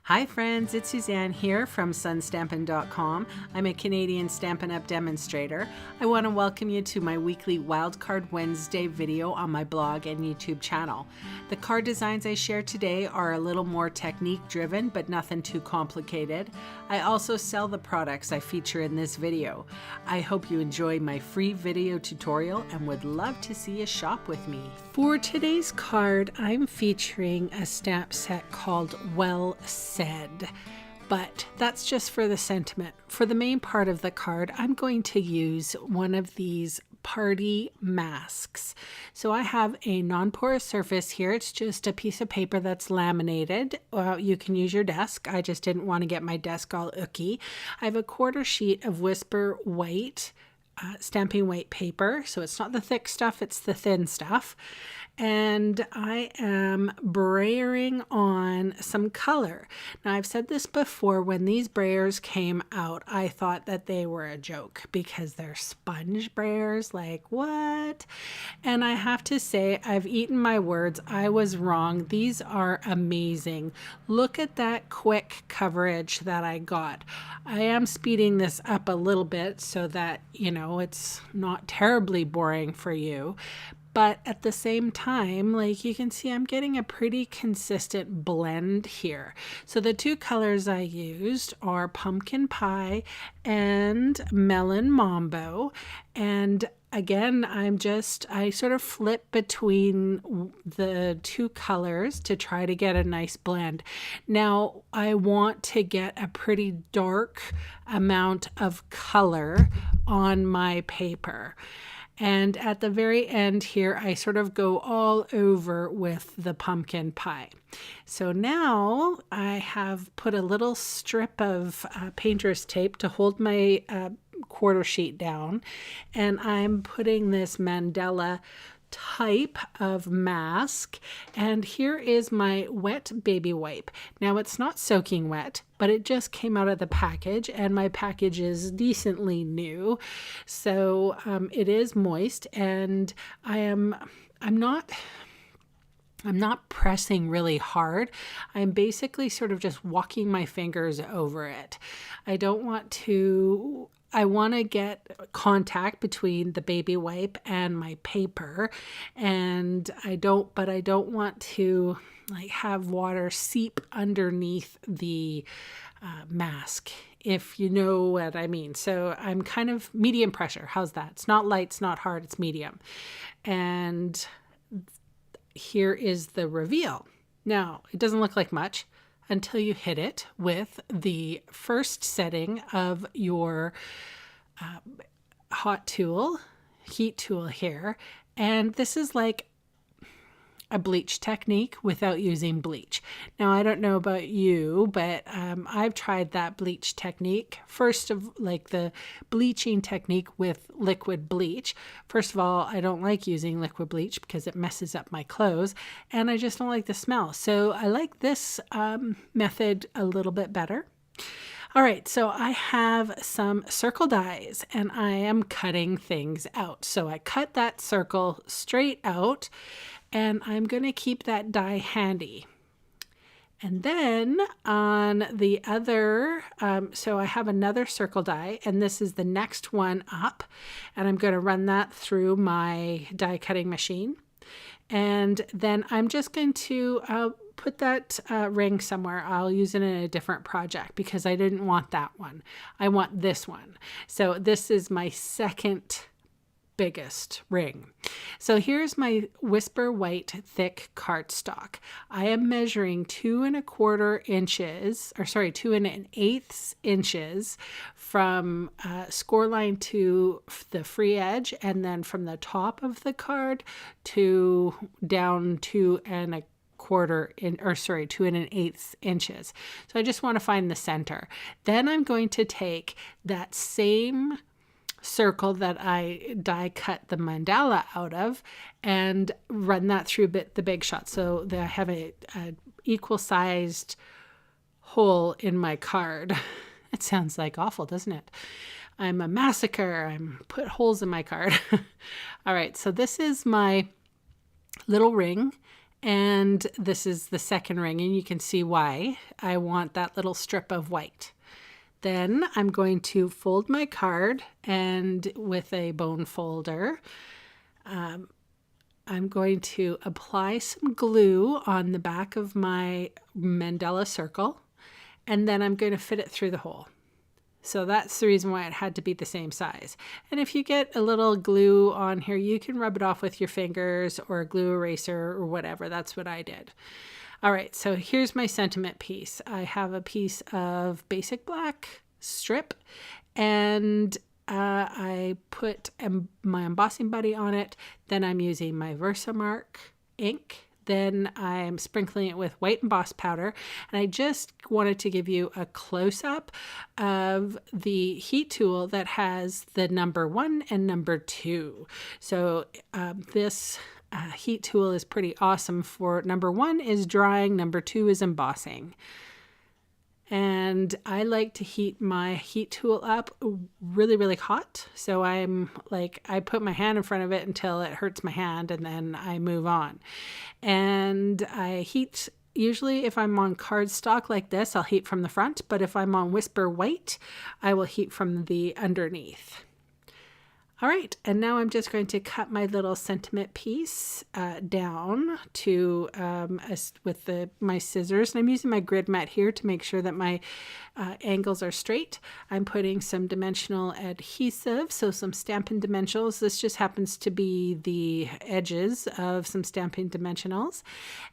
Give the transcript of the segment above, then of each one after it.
Hi friends, it's Suzanne here from sunstampin.com. I'm a Canadian Stampin' Up! Demonstrator. I want to welcome you to my weekly Wildcard Wednesday video on my blog and YouTube channel. The card designs I share today are a little more technique driven, but nothing too complicated. I also sell the products I feature in this video. I hope you enjoy my free video tutorial and would love to see you shop with me. For today's card, I'm featuring a stamp set called Well Said, but that's just for the sentiment. For the main part of the card, I'm going to use one of these party masks. So I have a non-porous surface here. It's just a piece of paper that's laminated. You can use your desk. I just didn't want to get my desk all ooky. I have a quarter sheet of Whisper White stamping weight paper. So it's not the thick stuff, it's the thin stuff. And I am brayering on some color. Now I've said this before, when these brayers came out, I thought that they were a joke because they're sponge brayers, like what? And I have to say, I've eaten my words. I was wrong. These are amazing. Look at that quick coverage that I got. I am speeding this up a little bit so that, you know, it's not terribly boring for you. But at the same time, like you can see, I'm getting a pretty consistent blend here. So the two colors I used are Pumpkin Pie and Melon Mambo. And again, I sort of flip between the two colors to try to get a nice blend. Now, I want to get a pretty dark amount of color on my paper. And at the very end here, I sort of go all over with the pumpkin pie. So now I have put a little strip of painter's tape to hold my quarter sheet down. And I'm putting this mandala type of mask, and here is my wet baby wipe. Now it's not soaking wet, but it just came out of the package, and my package is decently new, so it is moist, and I'm not pressing really hard. I'm basically sort of just walking my fingers over it. I want to get contact between the baby wipe and my paper, and I don't want to like have water seep underneath the mask, if you know what I mean. So I'm kind of medium pressure. How's that? It's not light, it's not hard, it's medium. And here is the reveal. Now, it doesn't look like much until you hit it with the first setting of your heat tool here. And this is like a bleach technique without using bleach. Now, I don't know about you, but I've tried that bleach technique. First of like the bleaching technique with liquid bleach. First of all, I don't like using liquid bleach because it messes up my clothes, and I just don't like the smell. So I like this method a little bit better. All right, so I have some circle dies and I am cutting things out. So I cut that circle straight out, and I'm going to keep that die handy. And then on the other, so I have another circle die, and this is the next one up, and I'm going to run that through my die cutting machine. And then I'm just going to put that ring somewhere. I'll use it in a different project because I didn't want that one. I want this one. So this is my second biggest ring. So here's my Whisper White thick cardstock. I am measuring 2 1/4 inches, or sorry, 2 1/8 inches from score line to the free edge, and then from the top of the card to down 2 1/8 inches. So I just want to find the center. Then I'm going to take that same circle that I die cut the mandala out of and run that through the big shot, so that I have a equal sized hole in my card. It sounds like awful, doesn't it? I'm a massacre. I'm put holes in my card. All right, so this is my little ring, And this is the second ring, and you can see why I want that little strip of white. Then I'm going to fold my card, and with a bone folder, I'm going to apply some glue on the back of my mandala circle, and then I'm going to fit it through the hole. So that's the reason why it had to be the same size. And if you get a little glue on here, you can rub it off with your fingers or a glue eraser or whatever. That's what I did. All right, so here's my sentiment piece. I have a piece of basic black strip, and I put my embossing buddy on it. Then I'm using my Versamark ink. Then I'm sprinkling it with white emboss powder, and I just wanted to give you a close-up of the heat tool that has the number 1 and number 2. So this heat tool is pretty awesome for number 1 is drying, number 2 is embossing. And I like to heat my heat tool up really, really hot. So I put my hand in front of it until it hurts my hand, and then I move on. And I heat, usually if I'm on cardstock like this, I'll heat from the front. But if I'm on Whisper White, I will heat from the underneath. All right, and now I'm just going to cut my little sentiment piece down to with my scissors. And I'm using my grid mat here to make sure that my angles are straight. I'm putting some dimensional adhesive, so some Stampin' Dimensionals. This just happens to be the edges of some Stampin' Dimensionals.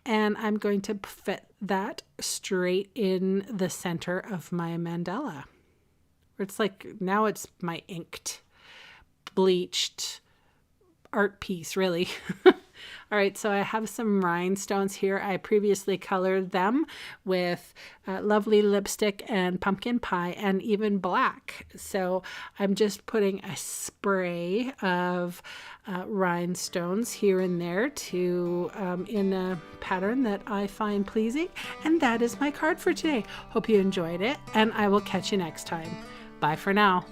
And I'm going to fit that straight in the center of my mandala. It's like, now it's my inked, bleached art piece, really. All right, so I have some rhinestones here. I previously colored them with lovely lipstick and pumpkin pie and even black. So I'm just putting a spray of rhinestones here and there to in a pattern that I find pleasing. And that is my card for today. Hope you enjoyed it, and I will catch you next time. Bye for now.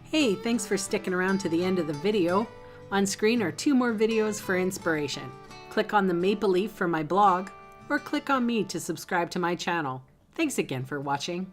Hey, thanks for sticking around to the end of the video. On screen are 2 more videos for inspiration. Click on the maple leaf for my blog, or click on me to subscribe to my channel. Thanks again for watching.